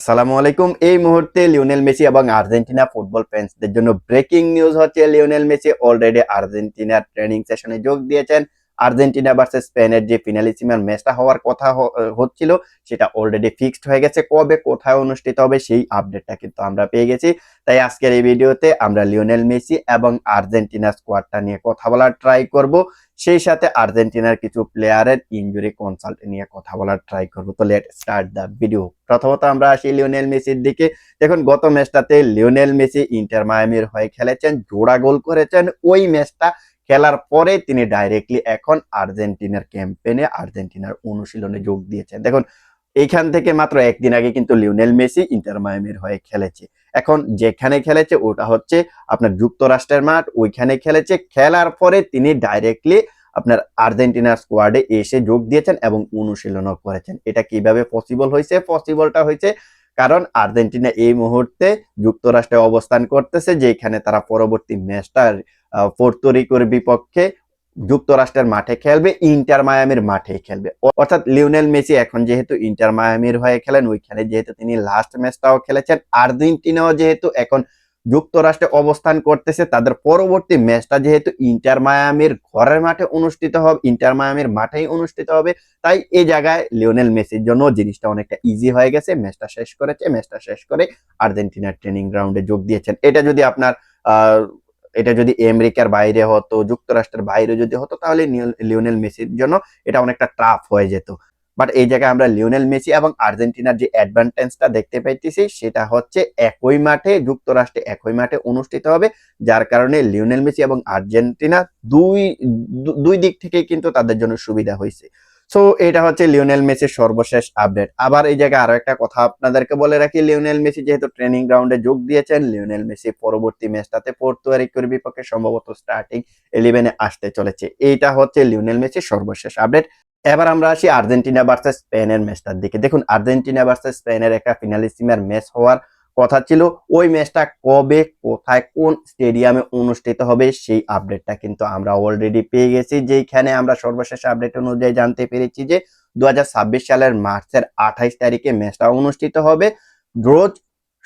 আসসালামু আলাইকুম। এই মুহূর্তে লিওনেল মেসি এবং আর্জেন্টিনা ফুটবল ফ্যান্সদের জন্য ব্রেকিং নিউজ হচ্ছে লিওনেল মেসি অলরেডি আর্জেন্টিনার ট্রেনিং সেশনে যোগ দিয়েছেন। আর্জেন্টিনা ভার্সেস স্পেনের যে ফিনালিসিমার ম্যাচটা হওয়ার কথা হচ্ছিল সেটা অলরেডি ফিক্সড হয়ে গেছে। কবে কোথায় অনুষ্ঠিত হবে সেই আপডেটটা কিন্তু আমরা পেয়ে গেছি। তাই আজকের এই ভিডিওতে আমরা লিওনেল মেসি এবং আর্জেন্টিনা স্কোয়াডটা নিয়ে কথা বলার ট্রাই করব। সেই সাথে আর্জেন্টিনার কিছু প্লেয়ারের ইনজুরি কনসাল্ট নিয়ে কথা বলার ট্রাই করবো। তো লেট স্টার্ট দ্য ভিডিও। প্রথমত আমরা আসি লিওনেল মেসির দিকে। দেখুন গত ম্যাচটাতে লিওনেল মেসি ইন্টার মায়ামির হয়ে খেলেছেন, জোড়া গোল করেছেন। ওই ম্যাচটা খেলার পরে তিনি ডাইরেক্টলি এখন আর্জেন্টিনার ক্যাম্পেনে আর্জেন্টিনার অনুশীলনে যোগ দিয়েছেন। দেখুন এইখান থেকে মাত্র একদিন আগে কিন্তু লিওনেল মেসি ইন্টার মায়ামির হয়ে খেলেছে। এখন যেখানে খেলেছে ওটা হচ্ছে আপনার যুক্তরাষ্ট্রের মাঠ, ওইখানে খেলেছে। খেলার পরে তিনি ডাইরেক্টলি আপনার আর্জেন্টিনার স্কোয়াডে এসে যোগ দিয়েছেন এবং অনুশীলনও করেছেন। এটা কিভাবে পসিবল হয়েছে? পসিবলটা হয়েছে কারণ আর্জেন্টিনা এই মুহূর্তে যুক্তরাষ্ট্রে অবস্থান করতেছে, যেখানে তারা পরবর্তী ম্যাচটা পোর্তো বিপক্ষে যুক্তরাষ্ট্রের মাঠে খেলবে, ইন্টার মায়ামির মাঠে খেলবে। অর্থাৎ লিওনেল মেসি এখন যেহেতু ইন্টার মায়ামির হয়ে খেলেন, ওইখানে যেহেতু তিনি লাস্ট ম্যাচটাও খেলেছেন, আর্জেন্টিনাও যেহেতু এখন যুক্তরাষ্ট্রে অবস্থান করতেছে, তাদের পরবর্তী ম্যাচটা যেহেতু ইন্টার মায়ামির ঘরের মাঠে অনুষ্ঠিত হবে, ইন্টার মায়ামির মাঠেই অনুষ্ঠিত হবে, তাই এই জায়গায় লিওনেল মেসির জন্য জিনিসটা অনেকটা ইজি হয়ে গেছে। ম্যাচটা শেষ করেছে, ম্যাচটা শেষ করে আর্জেন্টিনার ট্রেনিং গ্রাউন্ডে যোগ দিয়েছেন। এটা যদি আমেরিকার বাইরে হতো, যুক্তরাষ্ট্রের বাইরে যদি হতো, তাহলে লিওনেল মেসির জন্য এটা অনেকটা টাফ হয়ে যেত। বাট এই জায়গায় আমরা লিওনেল মেসি এবং আর্জেন্টিনার যে অ্যাডভান্টেজটা দেখতে পাইতেছি সেটা হচ্ছে একই মাঠে, যুক্তরাষ্ট্রে একই মাঠে অনুষ্ঠিত হবে, যার কারণে লিওনেল মেসি এবং আর্জেন্টিনা দুই দুই দিক থেকে কিন্তু তাদের জন্য সুবিধা হয়েছে। সো এটা হচ্ছে লিওনেল মেসির সর্বশেষ আপডেট। আবার এই জায়গায় আরো একটা কথা আপনাদেরকে বলে রাখি, লিওনেল মেসি যেহেতু ট্রেনিং গ্রাউন্ডে যোগ দিয়েছেন, লিওনেল মেসি পরবর্তী ম্যাচটাতে পোর্তো রিকোর বিপক্ষে সম্ভবত স্টার্টিং 11-এ আসতে চলেছে। এইটা হচ্ছে লিওনেল মেসির সর্বশেষ আপডেট। এবার আমরা আসি আর্জেন্টিনা ভার্সেস স্পেনের ম্যাচটার দিকে। দেখুন আর্জেন্টিনা ভার্সেস স্পেনের একটা ফিনালিসিমার ম্যাচ হওয়ার কথা ছিল। ওই ম্যাচটা কবে, কোথায়, কোন স্টেডিয়ামে অনুষ্ঠিত হবে সেই আপডেটটা কিন্তু আমরা অলরেডি পেয়ে গেছি, যেখানে আমরা সর্বশেষ আপডেট অনুযায়ী জানতে পেরেছি যে 2026 সালের মার্চের 28 তারিখে ম্যাচটা অনুষ্ঠিত হবে, রোজ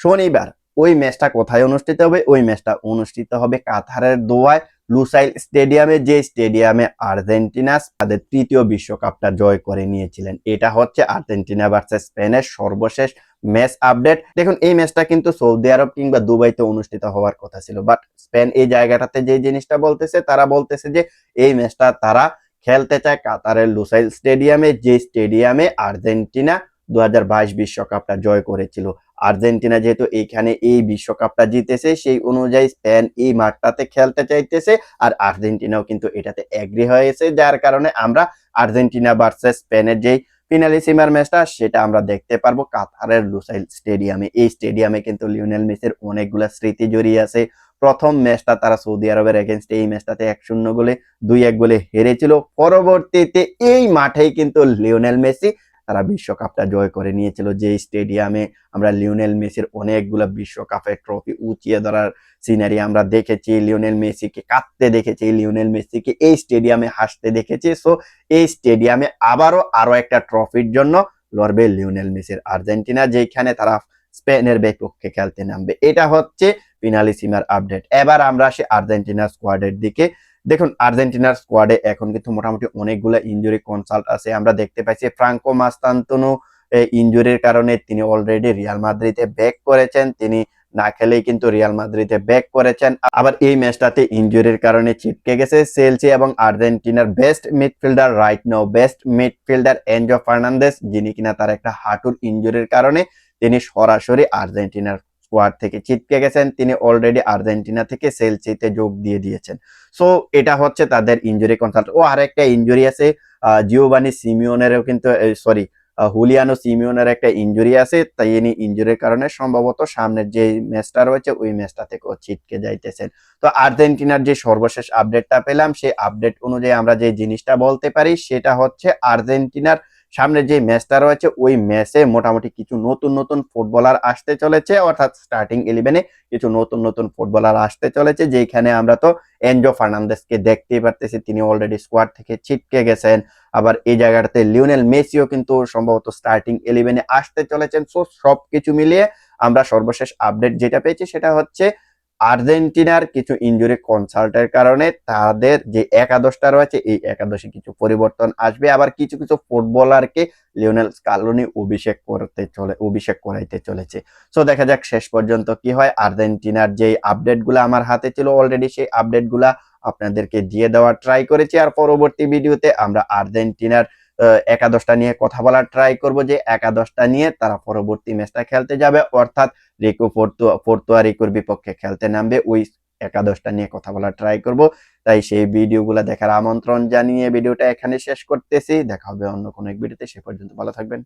শনিবার। ওই ম্যাচটা কোথায় অনুষ্ঠিত হবে? ওই ম্যাচটা অনুষ্ঠিত হবে কাতারের দোহায় লুসাইল স্টেডিয়ামে, যে স্টেডিয়ামে আর্জেন্টিনা তাদের তৃতীয় বিশ্বকাপটা জয় করে নিয়েছিলেন। এটা হচ্ছে আর্জেন্টিনা ভার্সেস স্পেনের সর্বশেষ ম্যাচ আপডেট। দেখুন এই ম্যাচটা কিন্তু সৌদি আরব কিংবা দুবাইতে অনুষ্ঠিত হওয়ার কথা ছিল, বাট স্পেন এই জায়গাটাতে যে জিনিসটা বলতেছে, তারা বলতেছে যে এই ম্যাচটা তারা খেলতে চায় কাতারের লুসাইল স্টেডিয়ামে, যে স্টেডিয়ামে আর্জেন্টিনা 2022 বিশ্বকাপটা জয় করেছিল। আর্জেন্টিনা যেহেতু এইখানে এই বিশ্বকাপটা জিতেছে, সেই অনুযায়ী স্পেন এই মাঠটাতে খেলতে চাইতেছে, আর আর্জেন্টিনাও কিন্তু এটাতে এগ্রি হয়েছে, যার কারণে আমরা আর্জেন্টিনা ভার্সেস স্পেনের যেই ফিনালিসিমার ম্যাচটা সেটা আমরা দেখতে পারবো কাতারের লুসাইল স্টেডিয়ামে। এই স্টেডিয়ামে কিন্তু লিওনেল মেসির অনেকগুলা স্মৃতি জড়িয়ে আছে। প্রথম ম্যাচটা তারা সৌদি আরবের এগেনস্টে, এই ম্যাচটাতে 1-0 গোলে 2-1 গোলে হেরেছিল। পরবর্তীতে এই মাঠেই কিন্তু লিওনেল মেসি তারা বিশ্বকাপটা জয় করে নিয়েছিল, যে স্টেডিয়ামে আমরা লিওনেল মেসির অনেকগুলো বিশ্বকাপের ট্রফি উঁচিয়ে ধরার সিনারি আমরা দেখেছি, লিওনেল মেসিকে কাঁদতে দেখেছি, লিওনেল মেসিকে এই স্টেডিয়ামে হাসতে দেখেছি। সো এই স্টেডিয়ামে আরো একটা ট্রফির জন্য লড়বে লিওনেল মেসির আর্জেন্টিনা, যেখানে তারা স্পেনের বিপক্ষে খেলতে নামবে। এটা হচ্ছে ফিনালিসিমার আপডেট। এবার আমরা আসি আর্জেন্টিনার স্কোয়াডের দিকে। দেখুন আর্জেন্টিনার স্কোয়াডে এখন কিন্তু মোটামুটি অনেকগুলো ইনজুরি কনসাল্ট আছে। আমরা দেখতে পাইছি ফ্রাঙ্কো মাস্তান্তনু ইনজুরির কারণে তিনি অলরেডি রিয়াল মাদ্রিদে ব্যাক করেছেন, তিনি না খেলেই কিন্তু রিয়াল মাদ্রিদে ব্যাক করেছেন। আবার এই ম্যাচটাতে ইনজুরির কারণে ছিটকে গেছে চেলসি এবং আর্জেন্টিনার best midfielder right now, best midfielder Enzo Fernandez, যিনি কিনা তার একটা হাঁটুর ইনজুরির কারণে তিনি সরাসরি আর্জেন্টিনার স্কোয়াড থেকে ছিটকে গেছেন। তিনি অলরেডি আর্জেন্টিনা থেকে চেলসিতে যোগ দিয়ে দিয়েছেন। সো এটা হচ্ছে তাদের ইনজুরি কনসাল্ট। ও আরেকটা ইনজুরি আছে, জিওভানি সিমিওনেরও কিন্তু সরি হুলিয়ানো সিমিওনের একটা ইনজুরি আছে, তাই ইনি ইনজুরির কারণে সম্ভবত সামনের যে ম্যাচটা রয়েছে ওই ম্যাচটা থেকেও ছিটকে যাইতেছেন। তো আর্জেন্টিনার যে সর্বশেষ আপডেটটা পেলাম, সেই আপডেট অনুযায়ী আমরা যে জিনিসটা বলতে পারি সেটা হচ্ছে আর্জেন্টিনার সামনে যে ম্যাচটা রয়েছে ওই ম্যাচে মোটামুটি কিছু নতুন নতুন ফুটবলার আসতে চলেছে, অর্থাৎ স্টার্টিং 11-এ কিছু নতুন নতুন ফুটবলার আসতে চলেছে, যেখানে আমরা তো এনজো ফার্নান্দেসকে দেখতেই পারতেছি, তিনি অলরেডি স্কোয়াড থেকে ছিটকে গেছেন। আবার এই জায়গাটাতে লিওনেল মেসিও কিন্তু সম্ভবত স্টার্টিং 11-এ আসতে চলেছেন। সো সবকিছু মিলিয়ে আমরা সর্বশেষ আপডেট যেটা পেয়েছি সেটা হচ্ছে আর্জেন্টিনার কিছু ইনজুরি কনসাল্টের কারণে তাদের যে একাদশটা রয়েছে এই একাদশে কিছু পরিবর্তন আসবে। আবার কিছু কিছু ফুটবলারকে লিওনেল স্কালোনি অভিষেক করাইতে চলেছে। সো দেখা যাক শেষ পর্যন্ত কি হয়। আর্জেন্টিনার যে আপডেটগুলো আমার হাতে ছিল অলরেডি, সেই আপডেটগুলা আপনাদেরকে দিয়ে দেওয়ার ট্রাই করেছি। আর পরবর্তী ভিডিওতে আমরা আর্জেন্টিনার একাদশটা নিয়ে কথা বলার ট্রাই করব, যে একাদশটা নিয়ে তারা পরবর্তী ম্যাচটা খেলতে যাবে, অর্থাৎ পোর্তো রিকোর বিপক্ষে খেলতে নামবে, ওই একাদশটা নিয়ে কথা বলার ট্রাই করব। তাই সেই ভিডিওগুলো দেখার আমন্ত্রণ জানিয়ে ভিডিওটা এখানে শেষ করতেছি। দেখা হবে অন্য কোনো এক ভিডিওতে, সে পর্যন্ত ভালো থাকবেন।